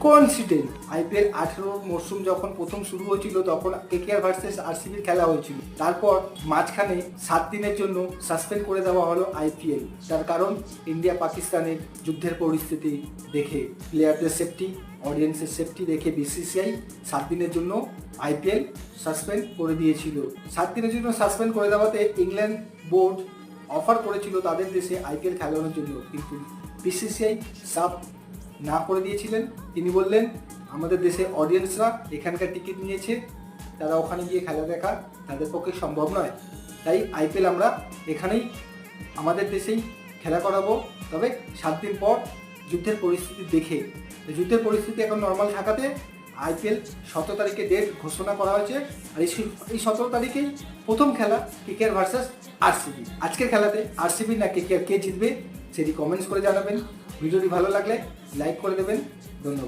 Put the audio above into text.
Coincident IPL 18 মরশুম যখন প্রথম শুরু হয়েছিল তখন কেকেআর ভার্সেস আরসিবির খেলা হয়েছিল। তারপর মাঝখানে 7 দিনের জন্য সাসপেন্ড করে দেওয়া হলো আইপিএল। তার কারণ ইন্ডিয়া পাকিস্তানের যুদ্ধের পরিস্থিতি দেখে, প্লেয়ারদের সেফটি, অডিয়েন্সের সেফটি দেখে বিসিসিআই 7 দিনের জন্য আইপিএল সাসপেন্ড করে দিয়েছিল। 7 দিনের জন্য সাসপেন্ড করে দেওয়াতে ইংল্যান্ড বোর্ড অফার করেছিল তাদের দেশে আইপিএল খেলানোর জন্য, কিন্তু বিসিসিআই সাফ না করে দিয়েছিলেন। তিনি বললেন আমাদের দেশে অডিয়েন্সরা এখানকার টিকিট নিয়েছে, তারা ওখানে গিয়ে খেলা দেখা তাদের পক্ষে সম্ভব নয়, তাই আইপিএল আমরা এখানেই আমাদের দেশেই খেলা করাবো, তবে 7 দিন পর যুদ্ধের পরিস্থিতি দেখে। যুদ্ধের পরিস্থিতি এখন নর্মাল থাকাতে আইপিএল 17 তারিখে ডেট ঘোষণা করা হয়েছে। আর এই 17 তারিখেই প্রথম খেলা কেকেআর ভার্সেস আরসিবি। আজকের খেলাতে আরসিবি না কেকেআর কে জিতবে সেটি কমেন্টস করে জানাবেন। ভিডিওটি ভালো লাগলে লাইক করে দেবেন।